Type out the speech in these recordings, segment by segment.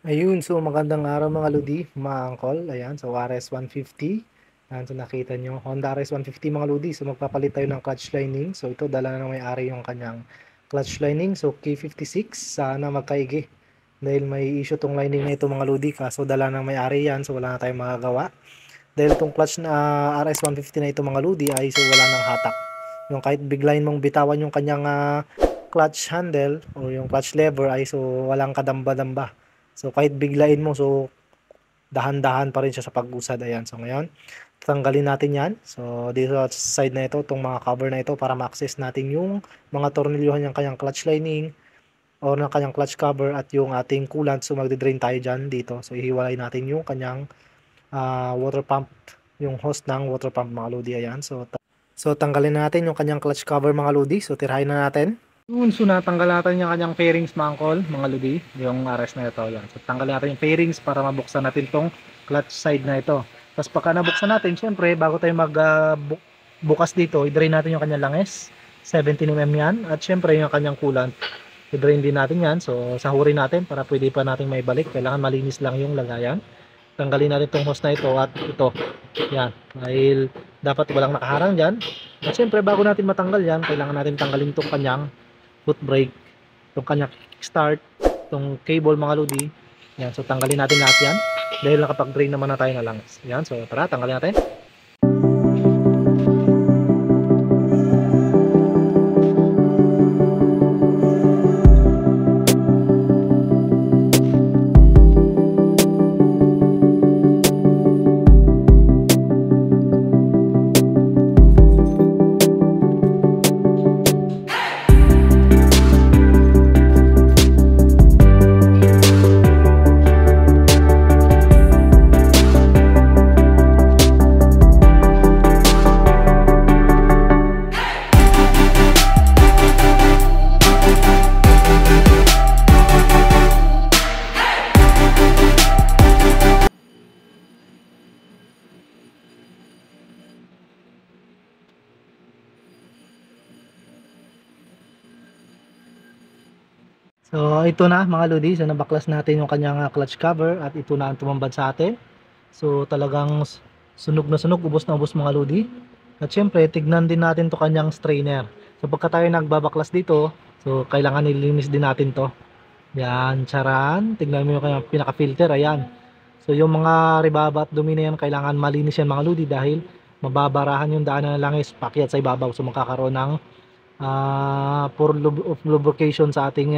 Ayun, so magandang araw mga lodi, mga angkol. Ayan, so RS150. Ayan, so nakita nyo, Honda RS150 mga lodi. So magpapalit tayo ng clutch lining. So ito, dala na ng may-ari yung kanyang clutch lining. So K56, sana magkaigi. Dahil may issue tong lining na ito mga lodi. Kaso dala ng may-ari yan, so wala na tayong magagawa. Dahil tong clutch na RS150 na ito mga lodi ay so wala nang hatak. Yung kahit biglayin mong bitawan yung kanyang clutch handle o yung clutch lever ay so walang kadamba-damba. So kahit biglain mo, so dahan-dahan pa rin siya sa pag-usad. Ayan, so ngayon, tanggalin natin yan. So dito sa side na ito, itong mga cover na ito para ma-access natin yung mga tornilyohan ng kanyang clutch lining or ng kanyang clutch cover at yung ating coolant. So magde-drain tayo dyan dito. So ihiwalay natin yung kanyang water pump, yung hose ng water pump mga lodi. Ayan, so tanggalin na natin yung kanyang clutch cover mga lodi. So tirahin na natin. Yun, so natanggal natin yung kanyang fairings mga angkol, mga lodi, yung RS na ito. Yan. So tanggalin natin yung fairings para mabuksan natin tong clutch side na ito. Tapos pagka nabuksan natin, syempre, bago tayo bukas dito, i-drain natin yung kanyang langis. 17mm yan. At syempre, yung kanyang coolant. I-drain din natin yan. So sahurin natin para pwede pa natin maibalik. Kailangan malinis lang yung lagayan. Tanggalin natin itong hose na ito at ito. Yan. Dahil dapat walang nakaharang dyan. At syempre, bago natin matanggal yan, kailangan natin tanggalin itong kanyang foot brake, itong kanyang kickstart, itong cable mga lodi. Yan, so tanggalin natin lahat yan dahil nakapag-drain naman na tayo na langis. Yan, so tara, tanggalin natin. So ito na mga lodi, so nabaklas natin yung kanyang clutch cover at ito na ang tumambad sa atin. So talagang sunog na sunog, ubos na ubos mga lodi. At syempre tignan din natin to kanyang strainer. So pagka tayo nagbabaklas dito, so kailangan nilinis din natin to. Yan, charan, tignan mo yung kanyang pinaka filter, ayan. So yung mga ribaba at dumi na yan, kailangan malinis yan mga lodi dahil mababarahan yung daanan ng langis pakyat sa ibabaw. So magkakaroon ng for lubrication sa ating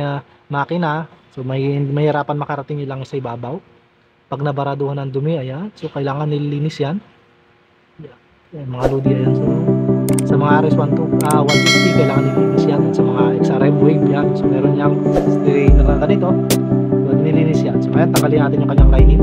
makina. So mahirapan makarating yung langis sa ibabaw pag nabaraduhan ng dumi. Ayan, so kailangan nililinis yan. Yan mga lodi, ayan. So sa mga RS150 kailangan nililinis yan. At sa mga XRM wave yan, so meron yung strainer na ganito, so nililinis yan. So ayan, tanggalin natin yung kanyang lining.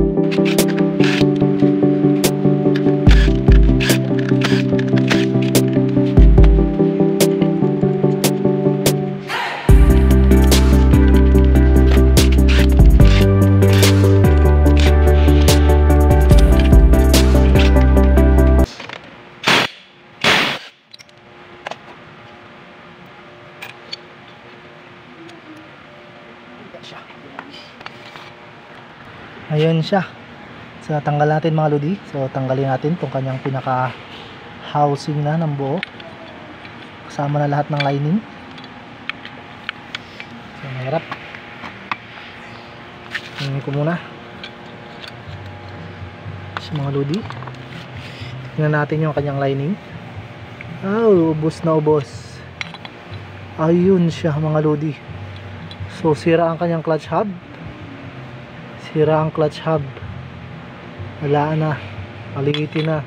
Ayun siya. So tanggal natin mga lodi. So tanggalin natin itong kanyang pinaka housing na ng buo. Kasama na lahat ng lining. So mahirap. Tingnan ko muna. So mga lodi, tingnan natin yung kanyang lining. Ubos na ubos. Ayun siya mga lodi. So sira ang kanyang clutch hub. Sira ang clutch hub. Wala na. Paligitin na.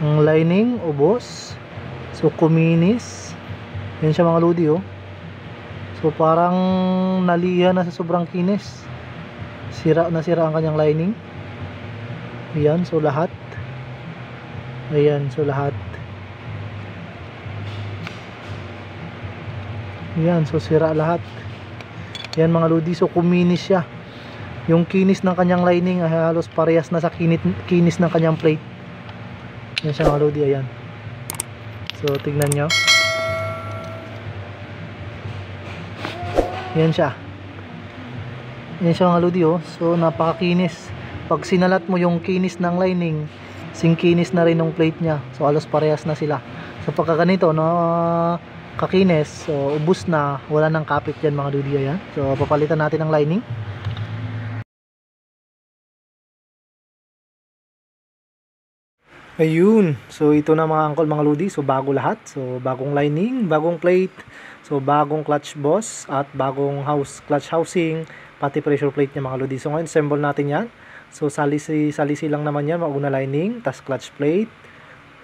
Ang lining, ubos. So kuminis. Yan siya mga lodi, oh. So parang naliha na sa sobrang kinis. Sira na sira ang kanyang lining. Ayan, so lahat. Ayan, so lahat. Ayan, so sira lahat. Yan mga lodi, so kuminis siya. Yung kinis ng kanyang lining ay halos parehas na sa kinis ng kanyang plate. Yan siya mga lodi, ayan. So tignan nyo. Yan siya. Yan siya mga lodi, oh. So napakakinis. Pag sinalat mo yung kinis ng lining, singkinis na rin ng plate niya. So halos parehas na sila. So pagka ganito, no, kakinis, so ubos na, wala nang kapit dyan mga lodi. Ayan. So papalitan natin ng lining. Ayun, so ito na mga angkol mga lodi, so bago lahat, so bagong lining, bagong plate, so bagong clutch boss at bagong clutch housing, pati pressure plate niya mga lodi. So ngayon assemble natin yan. So salisi lang naman yan, mauna lining, tas clutch plate,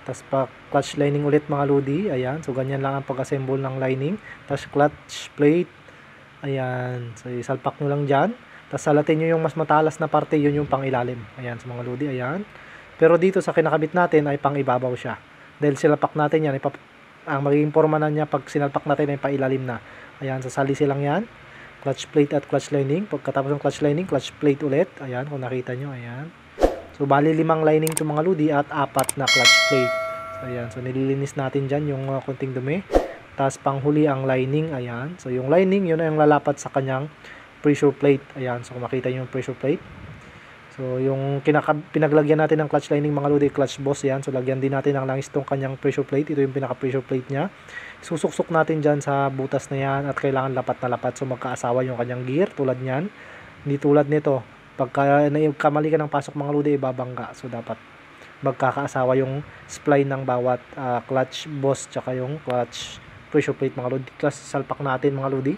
tas pa clutch lining ulit mga lodi. Ayan, so ganyan lang ang pag-assemble ng lining, tas clutch plate. Ayan, so isalpak nyo lang dyan, tas salatin nyo yung mas matalas na parte, yun yung pang ilalim. Ayan, so mga lodi, ayan. Pero dito sa kinakabit natin ay pang ibabaw siya. Dahil sinalpak natin yan, ang magiging forma na niya pag sinalpak natin ay pailalim na. Ayan, sasalisi lang yan. Clutch plate at clutch lining. Pagkatapos ng clutch lining, clutch plate ulit. Ayan, kung nakita nyo, ayan. So, bali 5 lining itong mga lodi at 4 na clutch plate. So, ayan. So, nililinis natin dyan yung konting dumi. Tapos, panghuli ang lining. Ayan. So, yung lining, yun ay yung lalapat sa kanyang pressure plate. Ayan. So, kung makita nyo yung pressure plate. So, yung pinaglagyan natin ng clutch lining mga lodi, clutch boss yan. So, lagyan din natin ng langis itong kanyang pressure plate. Ito yung pinaka-pressure plate niya. Susuksok natin dyan sa butas na yan at kailangan lapat na lapat. So, magkaasawa yung kanyang gear tulad niyan. Hindi tulad nito. Pagka kamali ka ng pasok mga lodi, ibabangga. So, dapat magkakaasawa yung spline ng bawat clutch boss tsaka yung clutch pressure plate mga lodi. Plus, salpak natin mga lodi.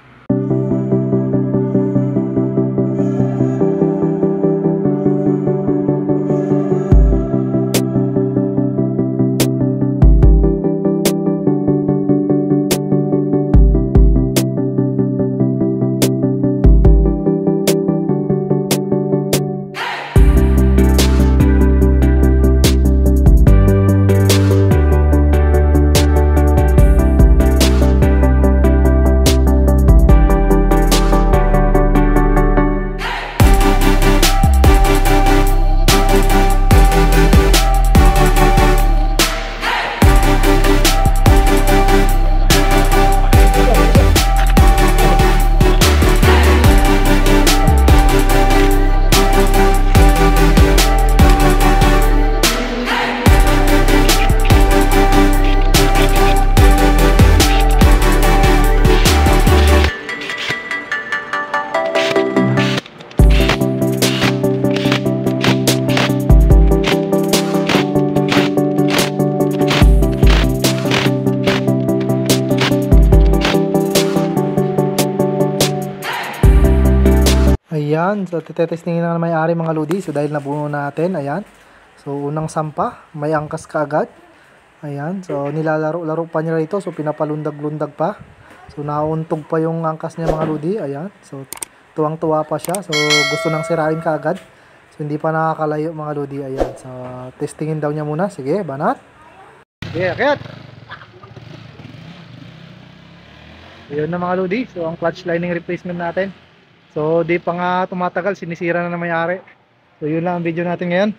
Ayan, so titetestingin na may-ari mga lodi. So dahil nabuno natin, ayan. So unang sampa, may angkas kaagad. Ayan, so nilalaro-laro pa niya rito. So pinapalundag-lundag pa. So nauuntog pa yung angkas niya mga lodi. Ayan, so tuwang-tuwa pa siya. So gusto nang sirain kaagad. So hindi pa nakakalayo mga lodi. Ayan, so testingin daw niya muna. Sige, banat. Sige, akit. Ayun na mga lodi. So ang clutch lining replacement natin. So, di pa nga tumatagal, sinisira na may-ari. So, yun lang ang video natin ngayon.